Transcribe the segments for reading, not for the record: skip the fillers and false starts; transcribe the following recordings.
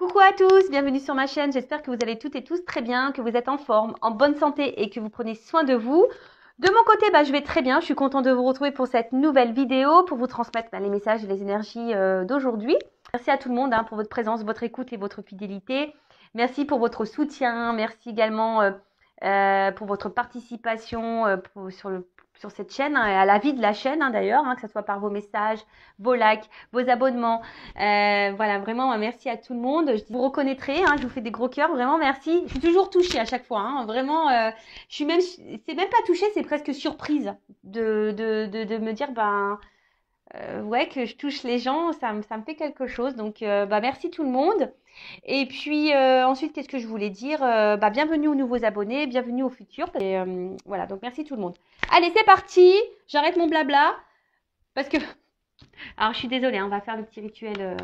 Coucou à tous, bienvenue sur ma chaîne. J'espère que vous allez toutes et tous très bien, que vous êtes en forme, en bonne santé et que vous prenez soin de vous. De mon côté, je vais très bien. Je suis contente de vous retrouver pour cette nouvelle vidéo, pour vous transmettre les messages et les énergies d'aujourd'hui. Merci à tout le monde pour votre présence, votre écoute et votre fidélité. Merci pour votre soutien. Merci également pour votre participation sur cette chaîne, et à la vie de la chaîne d'ailleurs, que ce soit par vos messages, vos likes, vos abonnements. Voilà, vraiment, merci à tout le monde. Vous reconnaîtrez, je vous fais des gros cœurs, vraiment merci. Je suis toujours touchée à chaque fois, vraiment. Je suis même, c'est même pas touchée, c'est presque surprise de me dire, ouais, que je touche les gens, ça me fait quelque chose. Donc, merci tout le monde. Et puis ensuite, qu'est-ce que je voulais dire? Bienvenue aux nouveaux abonnés, bienvenue aux futurs. Et voilà, donc merci tout le monde. Allez, c'est parti. J'arrête mon blabla parce que alors, je suis désolée, on va faire le petit rituel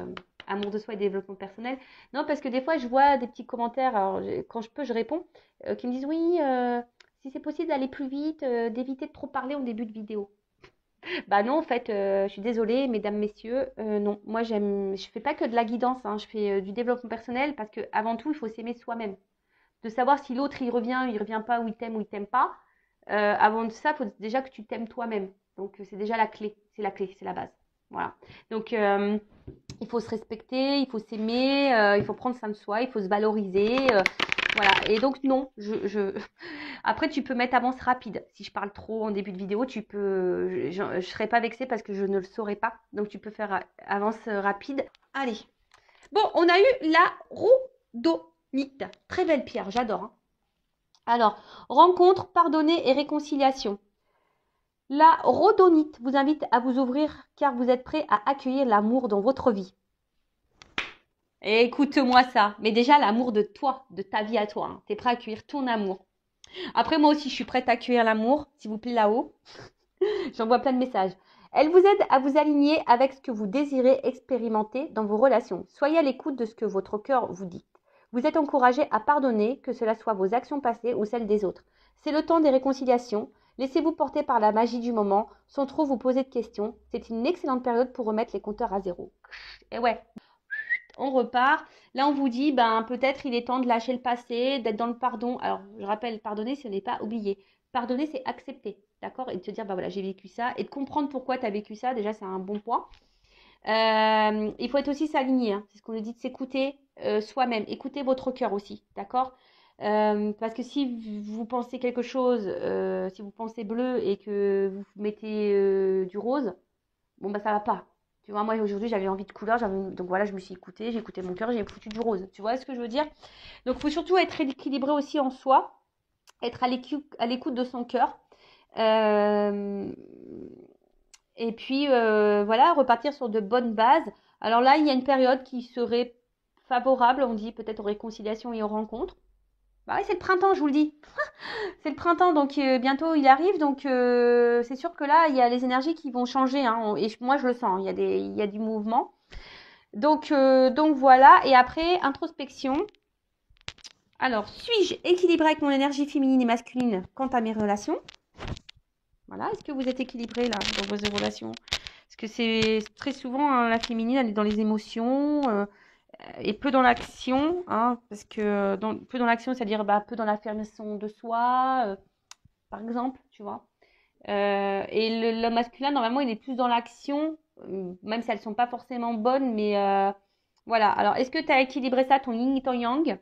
amour de soi et développement personnel. Non, parce que des fois, je vois des petits commentaires, alors quand je peux, je réponds, qui me disent oui, si c'est possible d'aller plus vite, d'éviter de trop parler en début de vidéo. Bah non, en fait, je suis désolée, mesdames, messieurs, non. Moi, je fais pas que de la guidance, je fais du développement personnel parce que avant tout, il faut s'aimer soi-même. De savoir si l'autre, il revient pas, ou il t'aime pas. Avant de ça, il faut déjà que tu t'aimes toi-même. Donc, c'est déjà la clé, c'est la base. Voilà. Donc, il faut se respecter, il faut s'aimer, il faut prendre soin de soi, il faut se valoriser. Voilà. Et donc, non, Après, tu peux mettre avance rapide. Si je parle trop en début de vidéo, je ne serai pas vexée parce que je ne le saurais pas. Donc, tu peux faire avance rapide. Allez. Bon, on a eu la rhodonite. Très belle pierre, j'adore. Alors, rencontre, pardonner et réconciliation. La rhodonite vous invite à vous ouvrir car vous êtes prêt à accueillir l'amour dans votre vie. Et écoute-moi ça. Mais déjà, l'amour de toi, de ta vie à toi. Tu es prêt à accueillir ton amour. Après, moi aussi, je suis prête à accueillir l'amour. S'il vous plaît, là-haut. J'envoie plein de messages. Elle vous aide à vous aligner avec ce que vous désirez expérimenter dans vos relations. Soyez à l'écoute de ce que votre cœur vous dit. Vous êtes encouragé à pardonner, que cela soit vos actions passées ou celles des autres. C'est le temps des réconciliations. Laissez-vous porter par la magie du moment, sans trop vous poser de questions. C'est une excellente période pour remettre les compteurs à zéro. Et ouais, on repart. Là, on vous dit, peut-être il est temps de lâcher le passé, d'être dans le pardon. Alors, je rappelle, pardonner, ce n'est pas oublier. Pardonner, c'est accepter, d'accord? Et de te dire, voilà, j'ai vécu ça. Et de comprendre pourquoi tu as vécu ça, déjà, c'est un bon point. Il faut être aussi s'aligner. C'est ce qu'on nous dit de s'écouter soi-même. Écoutez votre cœur aussi, d'accord? Parce que si vous pensez quelque chose, si vous pensez bleu et que vous mettez du rose, ça va pas. Tu vois, moi aujourd'hui j'avais envie de couleur, donc voilà, je me suis écoutée, j'ai écouté mon cœur, j'ai foutu du rose. Tu vois ce que je veux dire? Donc il faut surtout être équilibré aussi en soi, être à l'écoute de son cœur. Euh, et puis voilà, repartir sur de bonnes bases. Alors là, il y a une période qui serait favorable, on dit peut-être aux réconciliations et aux rencontres. Bah oui, c'est le printemps, je vous le dis. C'est le printemps, donc bientôt il arrive. Donc c'est sûr que là, il y a les énergies qui vont changer. Et moi, je le sens. Il y a du mouvement. Donc voilà. Et après, introspection. Alors, suis-je équilibrée avec mon énergie féminine et masculine quant à mes relations? Voilà. Est-ce que vous êtes équilibré là dans vos relations? Parce que c'est très souvent la féminine, elle est dans les émotions. Et peu dans l'action, parce que peu dans l'action, c'est-à-dire peu dans l'affirmation de soi, par exemple, tu vois. Et le masculin, normalement, il est plus dans l'action, même si elles ne sont pas forcément bonnes, mais voilà. Alors, est-ce que tu as équilibré ça, ton yin et ton yang?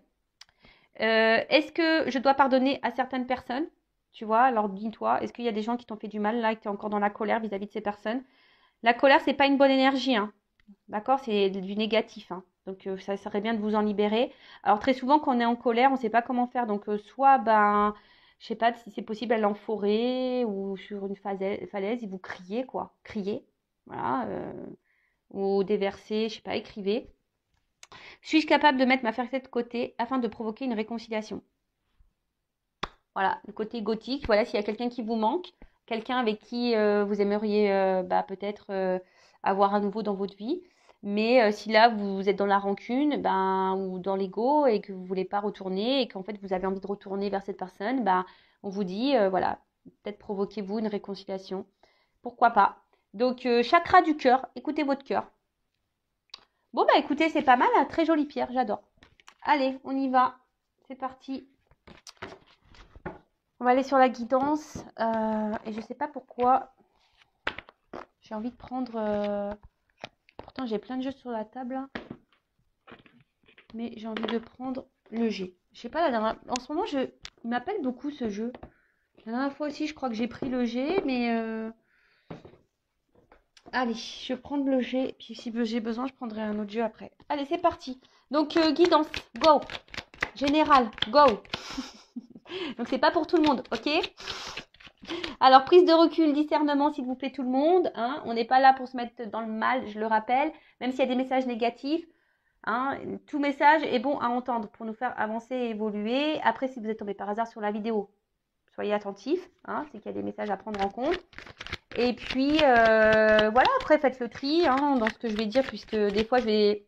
Est-ce que je dois pardonner à certaines personnes? Tu vois, alors dis-toi, est-ce qu'il y a des gens qui t'ont fait du mal là, et que tu es encore dans la colère vis-à-vis de ces personnes? La colère, c'est pas une bonne énergie, d'accord? C'est du négatif, Donc, ça serait bien de vous en libérer. Alors, très souvent, quand on est en colère, on ne sait pas comment faire. Donc, soit, je sais pas si c'est possible aller en forêt ou sur une falaise et vous criez, quoi. Criez, voilà. Ou déverser, je sais pas, écrivez. Suis-je capable de mettre ma fierté de côté afin de provoquer une réconciliation? Voilà, le côté gothique. Voilà, s'il y a quelqu'un qui vous manque, quelqu'un avec qui vous aimeriez peut-être avoir à nouveau dans votre vie. Mais si là, vous êtes dans la rancune ou dans l'ego et que vous ne voulez pas retourner et qu'en fait, vous avez envie de retourner vers cette personne, on vous dit, voilà, peut-être provoquez-vous une réconciliation. Pourquoi pas? Donc, chakra du cœur, écoutez votre cœur. Bon, bah écoutez, c'est pas mal, hein, très jolie pierre, j'adore. Allez, on y va. C'est parti. On va aller sur la guidance. Et je sais pas pourquoi. J'ai envie de prendre... Pourtant, j'ai plein de jeux sur la table. Là. Mais j'ai envie de prendre le G. Je sais pas, la dernière... en ce moment, il m'appelle beaucoup ce jeu. La dernière fois aussi, je crois que j'ai pris le G, mais... Allez, je vais prendre le G. Puis si j'ai besoin, je prendrai un autre jeu après. Allez, c'est parti. Donc, guidance, go. Général, go. Donc, c'est pas pour tout le monde, ok? Alors, prise de recul, discernement, s'il vous plaît, tout le monde. Hein. On n'est pas là pour se mettre dans le mal, je le rappelle. Même s'il y a des messages négatifs, hein, tout message est bon à entendre pour nous faire avancer et évoluer. Après, si vous êtes tombé par hasard sur la vidéo, soyez attentifs. Hein, c'est qu'il y a des messages à prendre en compte. Et puis, voilà, après, faites le tri hein, dans ce que je vais dire, puisque des fois, je vais...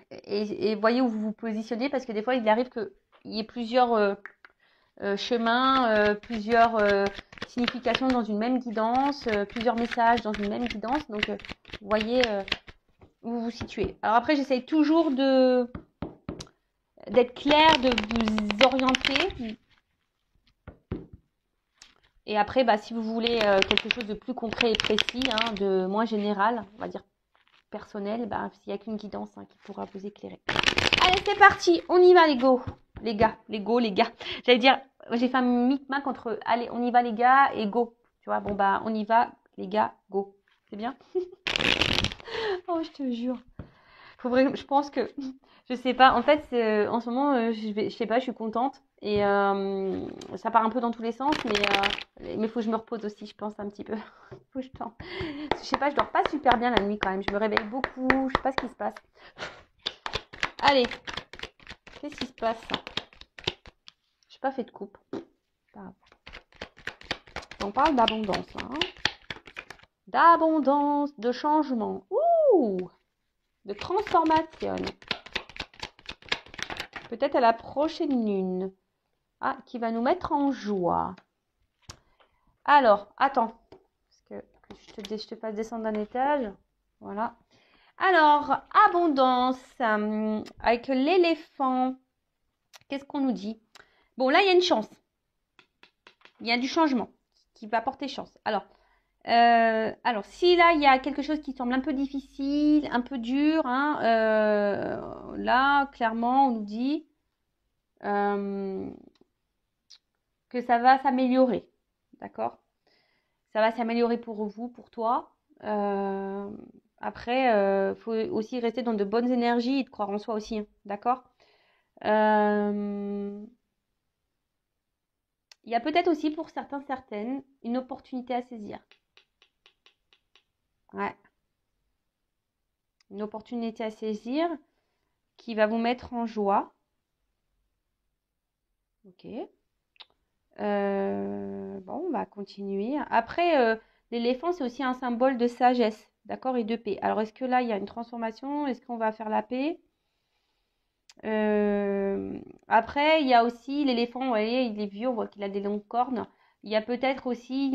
Et voyez où vous vous positionnez, parce que des fois, il arrive qu'il y ait plusieurs... chemins, plusieurs significations dans une même guidance, plusieurs messages dans une même guidance. Donc, vous voyez où vous vous situez. Alors après, j'essaye toujours d'être clair, de vous orienter. Et après, bah, si vous voulez quelque chose de plus concret et précis, hein, de moins général, on va dire personnel, bah, s'il n'y a qu'une guidance hein, qui pourra vous éclairer. Allez, c'est parti, on y va les go. Les gars. J'allais dire, j'ai fait un micmac entre allez, on y va les gars et go. Tu vois, bon bah, on y va les gars, go. C'est bien? Oh, je te jure. Faut vraiment, je pense que, je sais pas, en fait, en ce moment, je sais pas, je suis contente. Et ça part un peu dans tous les sens, mais faut que je me repose aussi, je pense, un petit peu. Faut que je tente. Je sais pas, je dors pas super bien la nuit quand même. Je me réveille beaucoup, je sais pas ce qui se passe. Allez, qu'est-ce qui se passe? J'ai pas fait de coupe. On parle d'abondance, hein. D'abondance, de changement. Ouh, de transformation. Peut-être à la prochaine lune. Ah, qui va nous mettre en joie. Alors, attends. Parce que je te fasse descendre d'un étage. Voilà. Alors, abondance. Avec l'éléphant. Qu'est-ce qu'on nous dit? Bon, là, il y a une chance. Il y a du changement qui va porter chance. Alors, si là, il y a quelque chose qui semble un peu difficile, un peu dur, hein, là, clairement, on nous dit que ça va s'améliorer. D'accord? Ça va s'améliorer pour vous, pour toi. Après, faut aussi rester dans de bonnes énergies et de croire en soi aussi. Hein, d'accord? Il y a peut-être aussi pour certains, certaines, une opportunité à saisir. Ouais. Une opportunité à saisir qui va vous mettre en joie. Ok. Bon, on va continuer. Après, l'éléphant, c'est aussi un symbole de sagesse, d'accord, et de paix. Alors, est-ce que là, il y a une transformation? Est-ce qu'on va faire la paix? Après, il y a aussi l'éléphant, vous voyez, il est vieux, on voit qu'il a des longues cornes. Il y a peut-être aussi,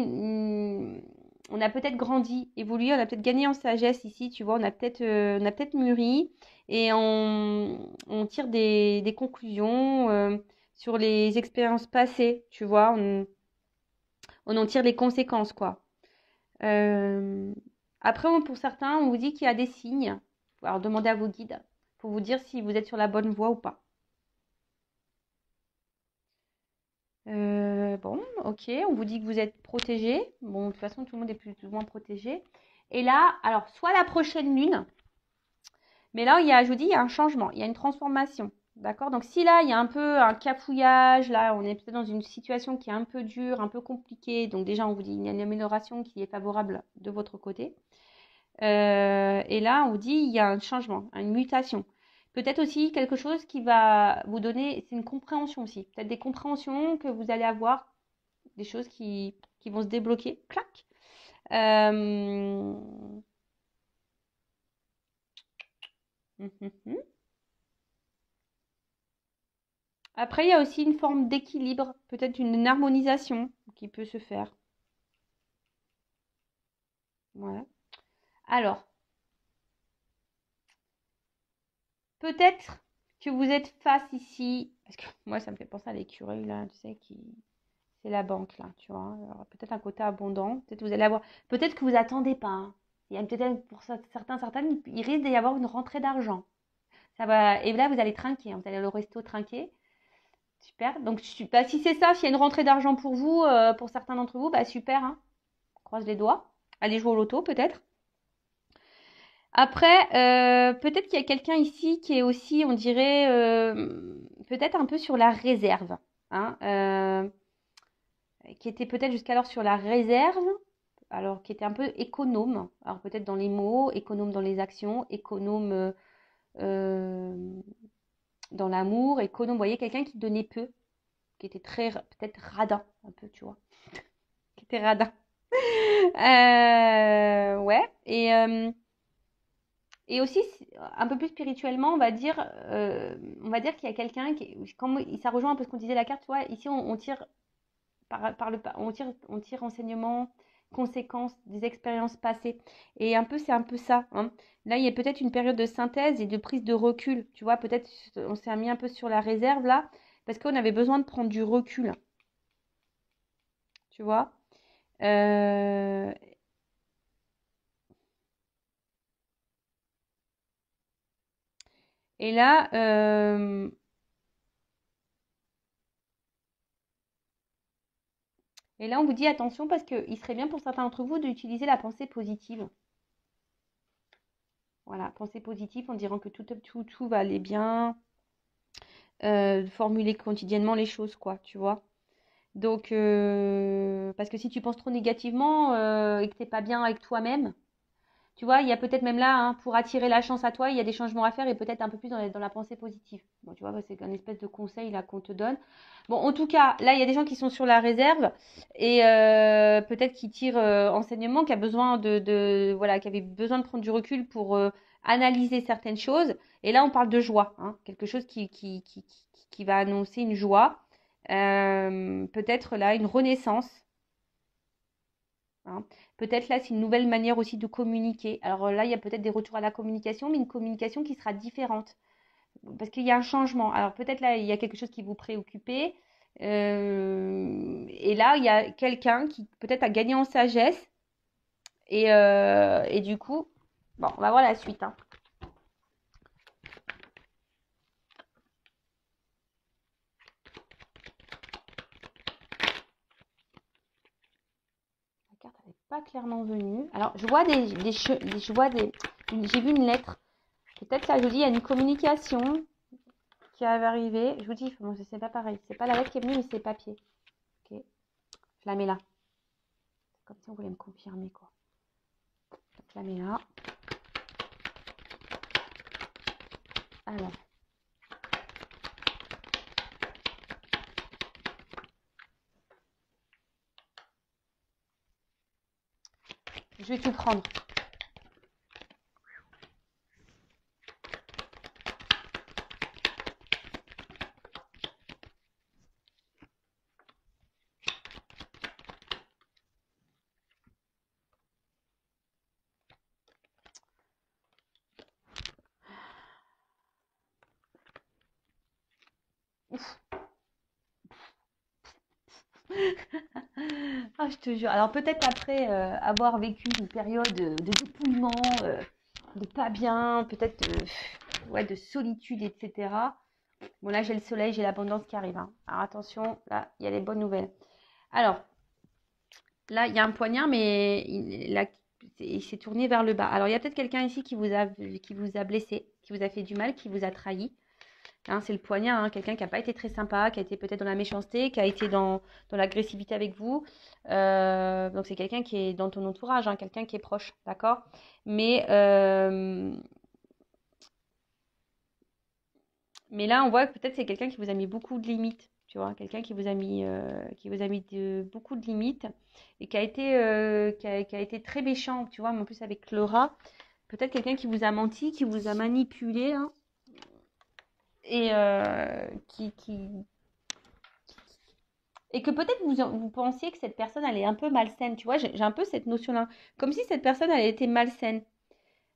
on a peut-être grandi, évolué, on a peut-être gagné en sagesse ici, tu vois, on a peut-être mûri et on tire des conclusions sur les expériences passées, tu vois, on en tire les conséquences, quoi. Euh, Après, pour certains, on vous dit qu'il y a des signes. Alors, demandez à vos guides pour vous dire si vous êtes sur la bonne voie ou pas. Bon, ok, on vous dit que vous êtes protégé. Bon, de toute façon, tout le monde est plus ou moins protégé. Et là, alors, soit la prochaine lune, mais là, je vous dis, il y a un changement, il y a une transformation. D'accord? Donc, si là, il y a un peu un cafouillage, là, on est peut-être dans une situation qui est un peu dure, un peu compliquée. Donc, déjà, on vous dit, il y a une amélioration qui est favorable de votre côté. Et là, on vous dit, il y a un changement, une mutation. Peut-être aussi quelque chose qui va vous donner, c'est une compréhension aussi. Peut-être des compréhensions que vous allez avoir, des choses qui vont se débloquer. Clac. Euh... Après, il y a aussi une forme d'équilibre, peut-être une harmonisation qui peut se faire. Voilà. Alors, peut-être que vous êtes face ici, parce que moi, ça me fait penser à l'écureuil, là, tu sais, c'est la banque, là, tu vois. Alors, peut-être un côté abondant, peut-être vous allez avoir, peut-être que vous attendez pas, hein. Il y a peut-être pour certaines, il risque d'y avoir une rentrée d'argent. Ça va, et là, vous allez trinquer, hein, vous allez au resto trinquer. Super. Donc, bah, si c'est ça, s'il y a une rentrée d'argent pour vous, pour certains d'entre vous, bah super, hein. Croise les doigts. Allez jouer au loto, peut-être. Après, peut-être qu'il y a quelqu'un ici qui est aussi, on dirait, peut-être un peu sur la réserve, hein, qui était peut-être jusqu'alors sur la réserve, alors qui était un peu économe, alors peut-être dans les mots, économe dans les actions, économe euh, dans l'amour, économe, vous voyez, quelqu'un qui donnait peu, qui était très, peut-être radin, un peu, tu vois, qui était radin. Ouais, et aussi, un peu plus spirituellement, on va dire qu'il y a quelqu'un qui, comme ça rejoint un peu ce qu'on disait la carte, tu vois, ici on tire on tire enseignement, conséquences des expériences passées. Et un peu, c'est un peu ça, hein. Là, il y a peut-être une période de synthèse et de prise de recul. Tu vois, peut-être on s'est mis un peu sur la réserve là, parce qu'on avait besoin de prendre du recul. Tu vois. Euh, et là, on vous dit attention parce qu'il serait bien pour certains d'entre vous d'utiliser la pensée positive. Voilà, pensée positive en disant que tout va aller bien, formuler quotidiennement les choses, quoi, tu vois. Donc, parce que si tu penses trop négativement et que t'es pas bien avec toi-même, tu vois, il y a peut-être même là, hein, pour attirer la chance à toi, il y a des changements à faire et peut-être un peu plus dans la pensée positive. Bon, tu vois, c'est un espèce de conseil là qu'on te donne. Bon, en tout cas, là, il y a des gens qui sont sur la réserve et peut-être qui tirent enseignement, qui a besoin voilà, qui avait besoin de prendre du recul pour analyser certaines choses. Et là, on parle de joie, hein, quelque chose qui va annoncer une joie. Peut-être là, une renaissance, hein. Peut-être là, c'est une nouvelle manière aussi de communiquer. Alors là, il y a peut-être des retours à la communication, mais une communication qui sera différente. Parce qu'il y a un changement. Alors peut-être là, il y a quelque chose qui vous préoccupait. Et là, il y a quelqu'un qui peut-être a gagné en sagesse. Et du coup, bon, on va voir la suite, hein. La carte n'est pas clairement venue. Alors, je vois j'ai vu une lettre. Peut-être là, je vous dis, il y a une communication qui avait arrivé. Je vous dis, bon, c'est pas pareil. C'est pas la lettre qui est venue, mais c'est le papier. Ok, je la mets là. C'est comme si on voulait me confirmer, quoi. Donc, je la mets là. Alors. Je vais tout prendre. Ah, je te jure. Alors peut-être après avoir vécu une période de dépouillement, de pas bien, peut-être ouais, de solitude, etc. Bon là j'ai le soleil, j'ai l'abondance qui arrive, hein. Alors attention, là il y a les bonnes nouvelles. Alors là il y a un poignard, mais il s'est tourné vers le bas. Alors il y a peut-être quelqu'un ici qui vous a blessé, qui vous a fait du mal, qui vous a trahi. Hein, c'est le poignard, hein, quelqu'un qui n'a pas été très sympa, qui a été peut-être dans la méchanceté, qui a été dans l'agressivité avec vous. Donc c'est quelqu'un qui est dans ton entourage, hein, quelqu'un qui est proche, d'accord? Mais, euh, mais là, on voit que peut-être c'est quelqu'un qui vous a mis beaucoup de limites, tu vois, quelqu'un beaucoup de limites et qui a été très méchant, tu vois, mais en plus avec le rat. Peut-être quelqu'un qui vous a menti, qui vous a manipulé, hein, et et que peut-être vous pensiez que cette personne, elle est un peu malsaine. Tu vois, j'ai un peu cette notion-là. Comme si cette personne, elle était malsaine.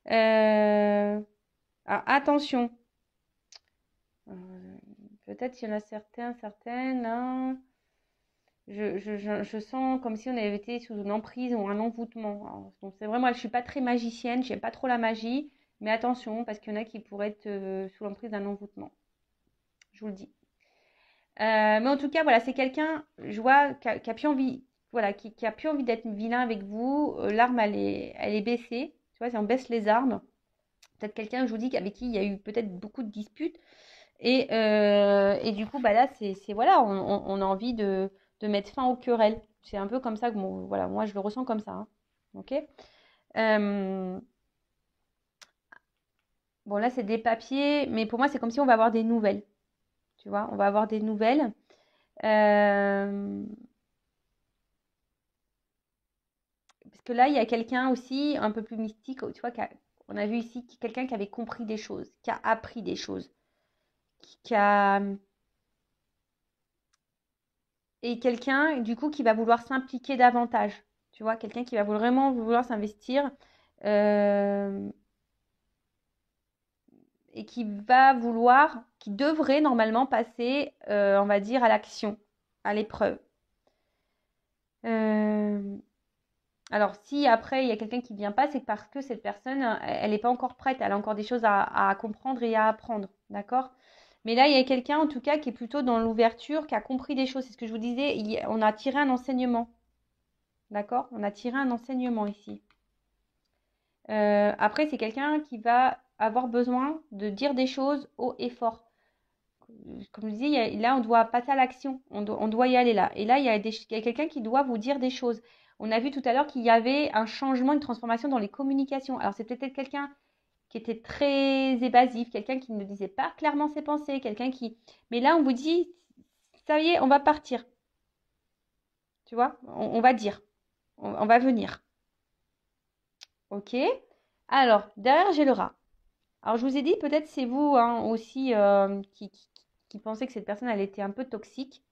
Alors, attention. Peut-être il y en a certaines, là. Je sens comme si on avait été sous une emprise ou un envoûtement. Donc c'est vrai, moi je suis pas très magicienne, j'aime pas trop la magie, mais attention, parce qu'il y en a qui pourraient être sous l'emprise d'un envoûtement. Je vous le dis. Mais en tout cas, voilà, c'est quelqu'un, je vois, qui a plus envie, voilà, qui a plus envie d'être vilain avec vous. L'arme, elle est baissée. Tu vois, si on baisse les armes, peut-être quelqu'un, je vous dis, avec qui il y a eu peut-être beaucoup de disputes. Et du coup, bah là, voilà, on a envie de mettre fin aux querelles. C'est un peu comme ça que voilà, moi, je le ressens comme ça. Hein. Ok. Euh, bon, là, c'est des papiers, mais pour moi, c'est comme si on va avoir des nouvelles. Tu vois, on va avoir des nouvelles. Euh, Parce que là, il y a quelqu'un aussi un peu plus mystique, tu vois, on a vu ici quelqu'un qui avait compris des choses, qui a appris des choses, qui a... Et quelqu'un, du coup, qui va vouloir s'impliquer davantage, tu vois, quelqu'un qui va vraiment vouloir s'investir euh, et qui va vouloir, qui devrait normalement passer, on va dire, à l'action, à l'épreuve. Euh, Alors, si après il y a quelqu'un qui ne vient pas, c'est parce que cette personne, elle n'est pas encore prête, elle a encore des choses à comprendre et à apprendre, d'accord? Mais là, il y a quelqu'un en tout cas qui est plutôt dans l'ouverture, qui a compris des choses. C'est ce que je vous disais, on a tiré un enseignement, d'accord? On a tiré un enseignement ici. Après, c'est quelqu'un qui va avoir besoin de dire des choses haut et fort. Comme je dis, là, on doit passer à l'action. On doit y aller là. Et là, il y a quelqu'un qui doit vous dire des choses. On a vu tout à l'heure qu'il y avait un changement, une transformation dans les communications. Alors, c'est peut-être quelqu'un qui était très évasif, quelqu'un qui ne disait pas clairement ses pensées, quelqu'un qui... Mais là, on vous dit, ça y est, on va partir. Tu vois, on va dire, on va venir. Ok. Alors, derrière, j'ai le rat. Alors, je vous ai dit, peut-être c'est vous hein, aussi qui pensez que cette personne, elle était un peu toxique.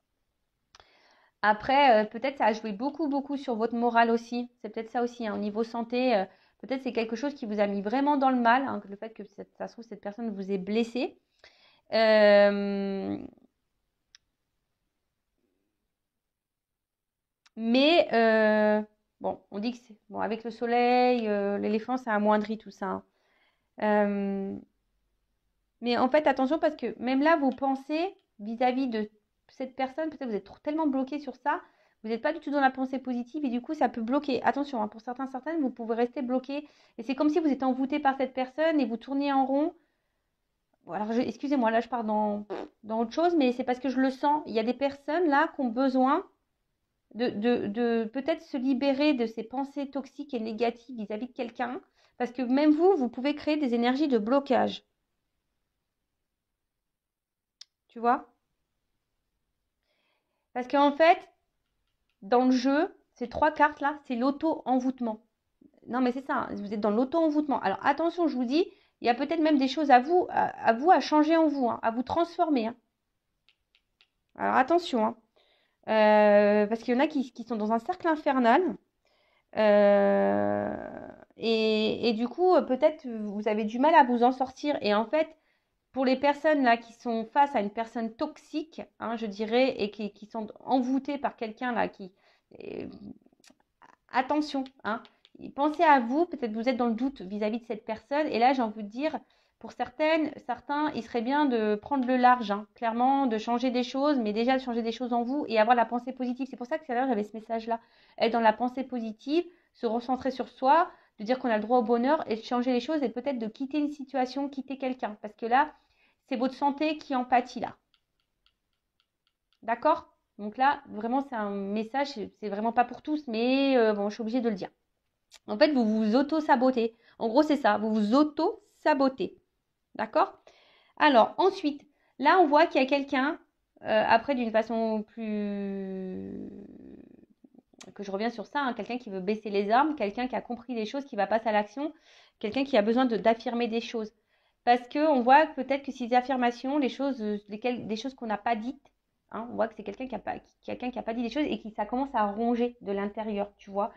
Après, peut-être ça a joué beaucoup, beaucoup sur votre morale aussi. C'est peut-être ça aussi, hein, au niveau santé. Peut-être c'est quelque chose qui vous a mis vraiment dans le mal, hein, le fait que ça se trouve, cette personne vous ait blessé. Euh, mais bon, on dit que c'est bon avec le soleil, l'éléphant, ça amoindrit tout ça. Hein. Euh, mais en fait, attention parce que même là, vos pensées vis-à-vis de cette personne, peut-être vous êtes tellement bloqué sur ça, vous n'êtes pas du tout dans la pensée positive et du coup, ça peut bloquer. Attention, hein, pour certaines, vous pouvez rester bloqué et c'est comme si vous êtes envoûté par cette personne et vous tournez en rond. Bon, alors, excusez-moi, là, je pars dans autre chose, mais c'est parce que je le sens. Il y a des personnes là qui ont besoin de peut-être se libérer de ces pensées toxiques et négatives vis-à-vis de quelqu'un parce que même vous, vous pouvez créer des énergies de blocage. Tu vois? Parce qu'en fait, dans le jeu, ces trois cartes-là, c'est l'auto-envoûtement. Non, mais c'est ça, hein, vous êtes dans l'auto-envoûtement. Alors attention, je vous dis, il y a peut-être même des choses à changer en vous, hein, à vous transformer. Hein. Alors attention, hein, parce qu'il y en a qui sont dans un cercle infernal. euh, et du coup, peut-être vous avez du mal à vous en sortir. Et en fait, pour les personnes là qui sont face à une personne toxique, hein, je dirais, et qui sont envoûtées par quelqu'un là euh, attention, hein, pensez à vous, peut-être vous êtes dans le doute vis-à-vis de cette personne, et là j'ai envie de dire, pour certains, il serait bien de prendre le large, hein, clairement, de changer des choses, mais déjà de changer des choses en vous et avoir la pensée positive. C'est pour ça que tout à l'heure j'avais ce message-là, être dans la pensée positive, se recentrer sur soi, de dire qu'on a le droit au bonheur et de changer les choses et peut-être de quitter une situation, quitter quelqu'un, parce que là, c'est votre santé qui en pâtit là. D'accord? Donc là, vraiment, c'est un message, c'est vraiment pas pour tous, mais bon, je suis obligée de le dire. En fait, vous vous auto-sabotez. En gros, c'est ça, vous vous auto-sabotez. D'accord? Alors, ensuite, là, on voit qu'il y a quelqu'un, après, d'une façon plus... que je reviens sur ça, hein, quelqu'un qui veut baisser les armes, quelqu'un qui a compris des choses, qui va passer à l'action, quelqu'un qui a besoin d'affirmer des choses. Parce qu'on voit peut-être que ces affirmations, les choses, des choses qu'on n'a pas dites, hein, on voit que c'est quelqu'un qui a pas dit des choses et qui ça commence à ronger de l'intérieur, tu vois.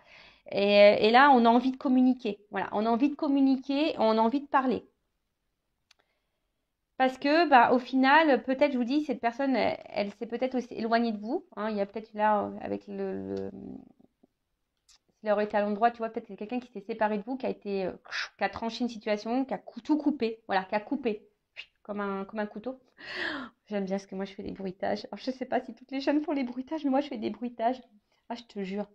Et là, on a envie de communiquer. Voilà, on a envie de communiquer, on a envie de parler. Parce que, bah, au final, peut-être, je vous dis, cette personne, elle s'est peut-être aussi éloignée de vous, hein. Il y a peut-être là, avec s'il aurait été à l'endroit, tu vois, peut-être c'est quelqu'un qui s'est séparé de vous, qui a tranché une situation, qui a tout coupé, voilà, qui a coupé, comme un couteau. J'aime bien parce que moi, je fais des bruitages. Alors, je sais pas si toutes les jeunes font les bruitages, mais moi, je fais des bruitages. Ah, je te jure.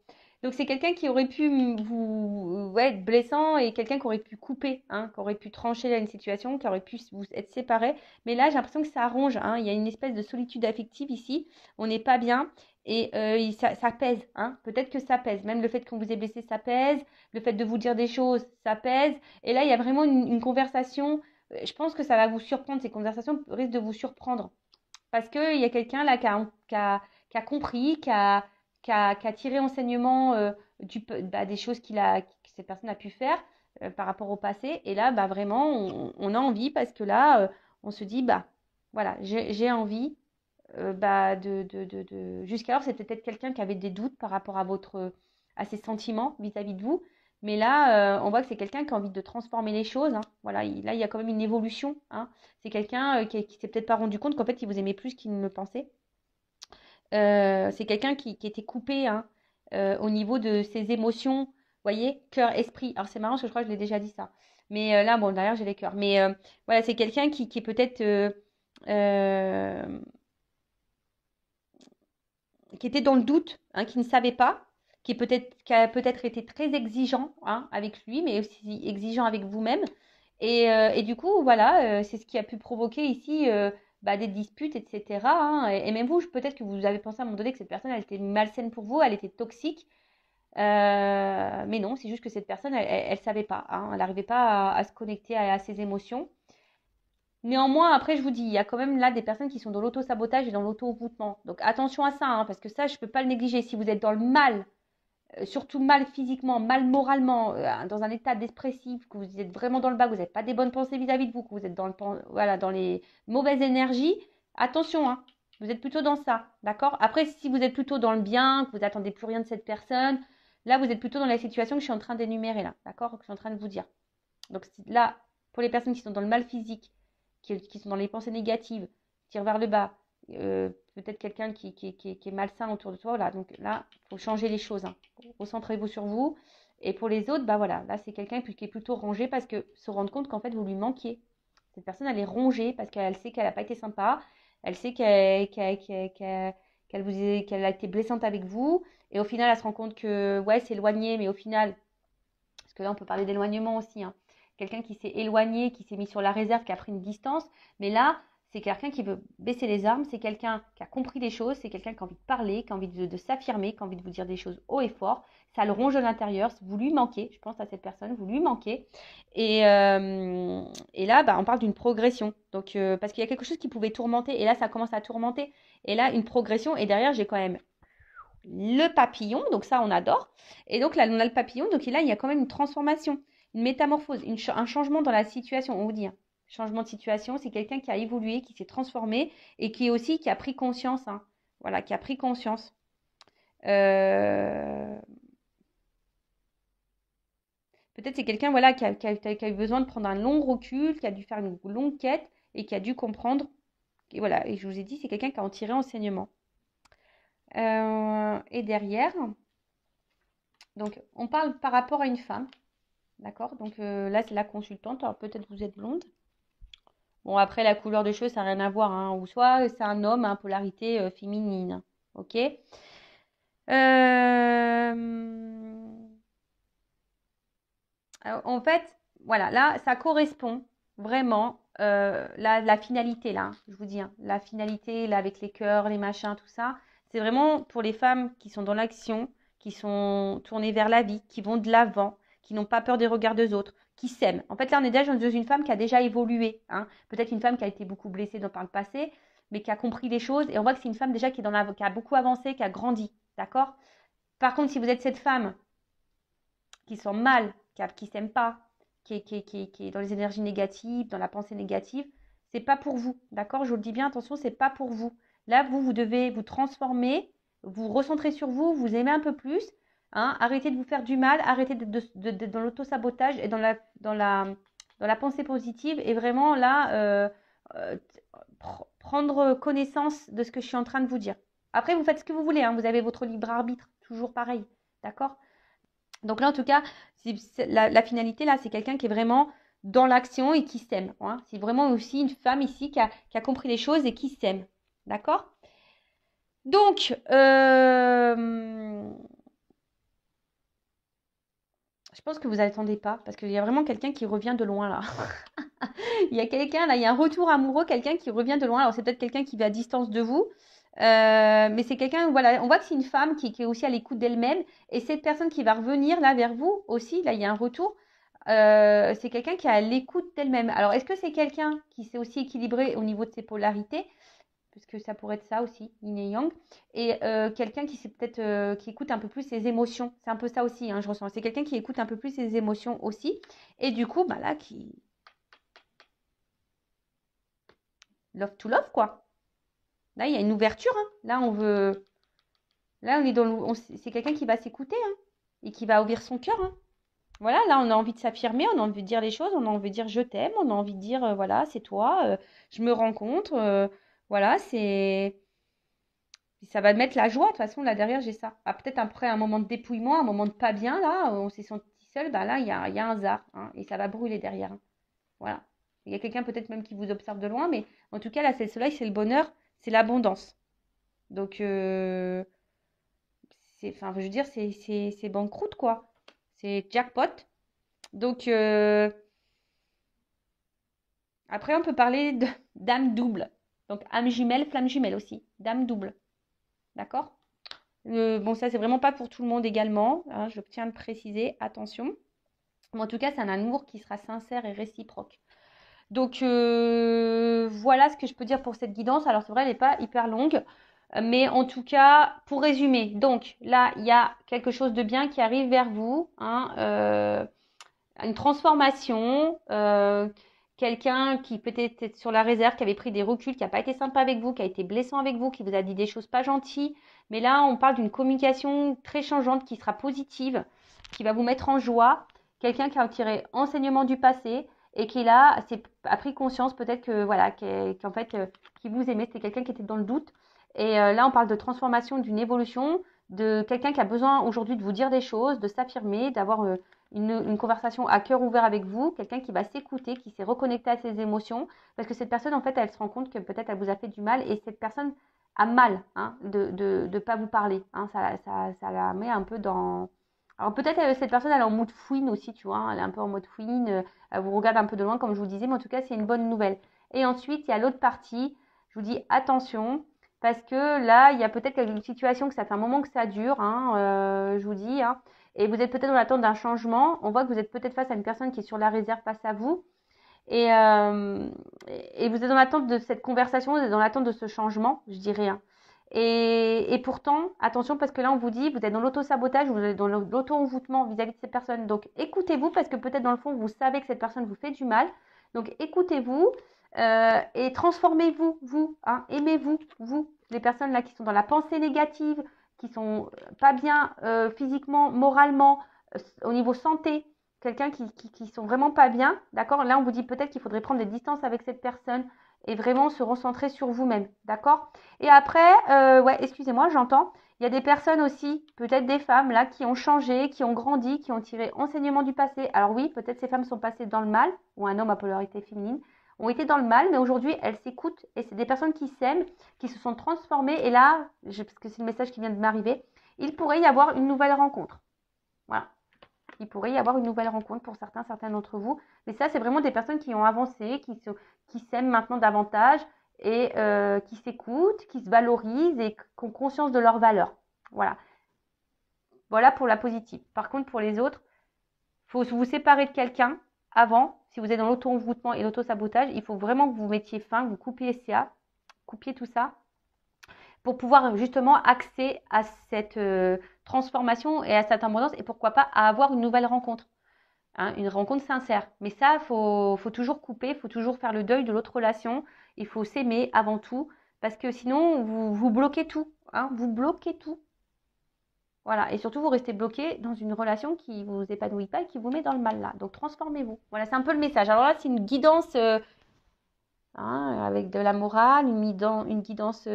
Donc, c'est quelqu'un qui aurait pu vous, ouais, être blessant et quelqu'un qui aurait pu couper, hein, qui aurait pu trancher là une situation, qui aurait pu vous être séparés. Mais là, j'ai l'impression que ça arrange, hein. Il y a une espèce de solitude affective ici. On n'est pas bien et ça pèse, hein. Peut-être que ça pèse. Même le fait qu'on vous ait blessé, ça pèse. Le fait de vous dire des choses, ça pèse. Et là, il y a vraiment une conversation. Je pense que ça va vous surprendre. Ces conversations risquent de vous surprendre. Parce qu'il y a quelqu'un là qui a compris, qui a tiré enseignement des choses que cette personne a pu faire par rapport au passé. Et là, bah, vraiment, on a envie parce que là, on se dit, bah voilà, j'ai envie. Bah, Jusqu'alors, c'était peut-être quelqu'un qui avait des doutes par rapport à ses sentiments vis-à-vis de vous. Mais là, on voit que c'est quelqu'un qui a envie de transformer les choses, hein. Voilà, là, il y a quand même une évolution, hein. C'est quelqu'un qui s'est peut-être pas rendu compte qu'en fait, il vous aimait plus qu'il ne le pensait. C'est quelqu'un qui était coupé, hein, au niveau de ses émotions. Vous voyez, cœur, esprit. Alors, c'est marrant parce que je crois que je l'ai déjà dit ça. Mais là, bon, derrière, j'ai les cœurs. Mais voilà, c'est quelqu'un qui est peut-être euh, qui était dans le doute, hein, qui ne savait pas, qui a peut-être été très exigeant, hein, avec lui, mais aussi exigeant avec vous-même. Et du coup, voilà, c'est ce qui a pu provoquer ici des disputes, etc., hein. Et même vous, peut-être que vous avez pensé à un moment donné que cette personne, elle était malsaine pour vous, elle était toxique. Mais non, c'est juste que cette personne, elle savait pas, hein, elle n'arrivait pas à se connecter à ses émotions. Néanmoins, après, je vous dis, il y a quand même là des personnes qui sont dans l'auto-sabotage et dans l'auto-envoûtement. Donc attention à ça, hein, parce que ça, je ne peux pas le négliger. Si vous êtes dans le mal, surtout mal physiquement, mal moralement, dans un état dépressif, que vous êtes vraiment dans le bas, que vous n'avez pas des bonnes pensées vis-à-vis de vous, que vous êtes voilà, dans les mauvaises énergies, attention, hein, vous êtes plutôt dans ça, d'accord? Après, si vous êtes plutôt dans le bien, que vous n'attendez plus rien de cette personne, là, vous êtes plutôt dans la situation que je suis en train d'énumérer là, d'accord? Que je suis en train de vous dire. Donc là, pour les personnes qui sont dans le mal physique, qui sont dans les pensées négatives, qui tirent vers le bas, peut-être quelqu'un qui est malsain autour de toi, voilà. Donc là, il faut changer les choses, hein. Recentrez-vous sur vous. Et pour les autres, bah voilà, là c'est quelqu'un qui est plutôt rangé parce que se rendre compte qu'en fait vous lui manquiez. Cette personne, elle est rongée parce qu'elle sait qu'elle n'a pas été sympa, elle sait qu'elle a été blessante avec vous, et au final elle se rend compte que ouais, c'est éloigné, mais au final, parce que là on peut parler d'éloignement aussi, hein. Quelqu'un qui s'est éloigné, qui s'est mis sur la réserve, qui a pris une distance, mais là c'est quelqu'un qui veut baisser les armes, c'est quelqu'un qui a compris les choses, c'est quelqu'un qui a envie de parler, qui a envie de s'affirmer, qui a envie de vous dire des choses haut et fort. Ça le ronge de l'intérieur, vous lui manquez, je pense à cette personne, vous lui manquez. Et là, bah, on parle d'une progression. Donc, parce qu'il y a quelque chose qui pouvait tourmenter, et là, ça commence à tourmenter. Et là, une progression, et derrière, j'ai quand même le papillon, donc ça, on adore. Et donc là, on a le papillon, donc là, il y a quand même une transformation, une métamorphose, un changement dans la situation, on vous dit, hein. Changement de situation, c'est quelqu'un qui a évolué, qui s'est transformé et qui aussi qui a pris conscience, hein. Voilà, qui a pris conscience. Euh, Peut-être c'est quelqu'un voilà, qui a eu besoin de prendre un long recul, qui a dû faire une longue quête et qui a dû comprendre. Et voilà, et je vous ai dit, c'est quelqu'un qui a en tiré enseignement. Et derrière, donc on parle par rapport à une femme, d'accord? Donc là, c'est la consultante. Alors peut-être vous êtes blonde. Bon, après, la couleur des cheveux, ça n'a rien à voir, hein. Ou soit c'est un homme, hein, polarité féminine. Ok? En fait, voilà, là, ça correspond vraiment la finalité, là, hein, je vous dis, hein, la finalité, là, avec les cœurs, les machins, tout ça. C'est vraiment pour les femmes qui sont dans l'action, qui sont tournées vers la vie, qui vont de l'avant, qui n'ont pas peur des regards des autres, qui s'aiment. En fait, là, on est déjà dans une femme qui a déjà évolué, hein. Peut-être une femme qui a été beaucoup blessée par le passé, mais qui a compris les choses. Et on voit que c'est une femme déjà qui a beaucoup avancé, qui a grandi, d'accord? Par contre, si vous êtes cette femme qui sont mal, qui s'aiment pas, qui est dans les énergies négatives, dans la pensée négative, c'est pas pour vous, d'accord? Je vous le dis bien, attention, c'est pas pour vous. Là, vous devez vous transformer, vous recentrer sur vous, vous aimer un peu plus, hein, arrêtez de vous faire du mal, arrêtez d'être dans l'auto-sabotage et dans la pensée positive. Et vraiment, là, prendre connaissance de ce que je suis en train de vous dire. Après, vous faites ce que vous voulez, hein, vous avez votre libre arbitre, toujours pareil, d'accord? Donc là, en tout cas, la finalité, là, c'est quelqu'un qui est vraiment dans l'action et qui s'aime. Hein. C'est vraiment aussi une femme ici qui a compris les choses et qui s'aime, d'accord? Donc, je pense que vous n'attendez pas, parce qu'il y a vraiment quelqu'un qui revient de loin, là. Il y a quelqu'un, là, il y a un retour amoureux, quelqu'un qui revient de loin. Alors, c'est peut-être quelqu'un qui va à distance de vous, mais c'est quelqu'un, voilà, on voit que c'est une femme qui est aussi à l'écoute d'elle-même. Et cette personne qui va revenir, là, vers vous aussi, là, il y a un retour. C'est quelqu'un qui est à l'écoute d'elle-même. Alors, est-ce que c'est quelqu'un qui s'est aussi équilibré au niveau de ses polarités? Puisque ça pourrait être ça aussi, yin et yang, et quelqu'un qui peut-être qui écoute un peu plus ses émotions. C'est un peu ça aussi, hein, je ressens. C'est quelqu'un qui écoute un peu plus ses émotions aussi, et du coup, bah là, qui love to love, quoi. Là, il y a une ouverture. Hein. Là, on est c'est quelqu'un qui va s'écouter, hein, et qui va ouvrir son cœur. Hein. Voilà, là, on a envie de s'affirmer, on a envie de dire les choses, on a envie de dire je t'aime, on a envie de dire voilà, c'est toi, je me rencontre, voilà, c'est. Ça va mettre la joie, de toute façon, là derrière, j'ai ça. Ah, peut-être après un moment de dépouillement, un moment de pas bien, là, on s'est senti seul, bah là, il y a un hasard, hein, et ça va brûler derrière. Hein. Voilà. Il y a quelqu'un peut-être même qui vous observe de loin, mais en tout cas, là, c'est le soleil, c'est le bonheur, c'est l'abondance. Donc, enfin, je veux dire, c'est banqueroute, quoi. C'est jackpot. Donc, après, on peut parler de d'âme double. Donc, âme jumelle, flamme jumelle aussi. Dame double. D'accord? Bon, ça, c'est vraiment pas pour tout le monde également. Hein, je tiens à le préciser. Attention. Mais en tout cas, c'est un amour qui sera sincère et réciproque. Donc, voilà ce que je peux dire pour cette guidance. Alors, c'est vrai, elle n'est pas hyper longue. Mais en tout cas, pour résumer, donc là, il y a quelque chose de bien qui arrive vers vous. Hein, une transformation. Quelqu'un qui peut-être est sur la réserve, qui avait pris des reculs, qui n'a pas été sympa avec vous, qui a été blessant avec vous, qui vous a dit des choses pas gentilles. Mais là, on parle d'une communication très changeante qui sera positive, qui va vous mettre en joie. Quelqu'un qui a tiré enseignement du passé et qui là a pris conscience peut-être que voilà, qu'en fait, qui vous aimait, c'était quelqu'un qui était dans le doute. Et là, on parle de transformation, d'une évolution, de quelqu'un qui a besoin aujourd'hui de vous dire des choses, de s'affirmer, d'avoir une conversation à cœur ouvert avec vous, quelqu'un qui va s'écouter, qui s'est reconnecté à ses émotions, parce que cette personne, en fait, elle se rend compte que peut-être elle vous a fait du mal, et cette personne a mal hein, de pas vous parler. Hein, ça la met un peu dans. Alors peut-être cette personne, elle est en mode fouine aussi, tu vois, hein, elle est un peu en mode fouine, elle vous regarde un peu de loin, comme je vous disais, mais en tout cas, c'est une bonne nouvelle. Et ensuite, il y a l'autre partie, je vous dis attention, parce que là, il y a peut-être une situation que ça fait un moment que ça dure, hein, je vous dis, hein, et vous êtes peut-être dans l'attente d'un changement. On voit que vous êtes peut-être face à une personne qui est sur la réserve face à vous. Et, euh, et vous êtes dans l'attente de cette conversation, vous êtes dans l'attente de ce changement, je dirais. Hein. Et pourtant, attention, parce que là, on vous dit, vous êtes dans l'auto-sabotage, vous êtes dans l'auto-envoûtement vis-à-vis de cette personne. Donc, écoutez-vous, parce que peut-être dans le fond, vous savez que cette personne vous fait du mal. Donc, écoutez-vous et transformez-vous, vous. Hein, aimez-vous, vous. Les personnes là qui sont dans la pensée négative, qui sont pas bien physiquement, moralement, au niveau santé, quelqu'un qui sont vraiment pas bien, d'accord? Là, on vous dit peut-être qu'il faudrait prendre des distances avec cette personne et vraiment se recentrer sur vous-même, d'accord? Et après, ouais, excusez-moi, j'entends. Il y a des personnes aussi, peut-être des femmes là, qui ont changé, qui ont grandi, qui ont tiré enseignement du passé. Alors oui, peut-être ces femmes sont passées dans le mal, ou un homme à polarité féminine, ont été dans le mal, mais aujourd'hui, elles s'écoutent et c'est des personnes qui s'aiment, qui se sont transformées. Et là, parce que c'est le message qui vient de m'arriver, il pourrait y avoir une nouvelle rencontre. Voilà. Il pourrait y avoir une nouvelle rencontre pour certains d'entre vous. Mais ça, c'est vraiment des personnes qui ont avancé, qui s'aiment maintenant davantage et qui s'écoutent, qui se valorisent et qui ont conscience de leurs valeurs. Voilà. Voilà pour la positive. Par contre, pour les autres, il faut vous séparer de quelqu'un avant. Si vous êtes dans l'auto-envoûtement et l'auto-sabotage, il faut vraiment que vous mettiez fin, que vous coupiez tout ça pour pouvoir justement accéder à cette transformation et à cette abondance et pourquoi pas à avoir une nouvelle rencontre. Hein, une rencontre sincère. Mais ça, faut toujours couper, il faut toujours faire le deuil de l'autre relation. Il faut s'aimer avant tout, parce que sinon, vous bloquez tout. Hein, vous bloquez tout. Voilà. Et surtout, vous restez bloqué dans une relation qui vous épanouit pas et qui vous met dans le mal là. Donc, transformez-vous. Voilà, c'est un peu le message. Alors là, c'est une guidance hein, avec de la morale, une guidance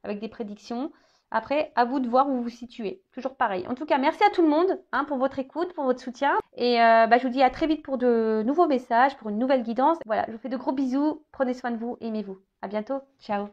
avec des prédictions. Après, à vous de voir où vous vous situez. Toujours pareil. En tout cas, merci à tout le monde hein, pour votre écoute, pour votre soutien. Et je vous dis à très vite pour de nouveaux messages, pour une nouvelle guidance. Voilà, je vous fais de gros bisous. Prenez soin de vous, aimez-vous. À bientôt. Ciao.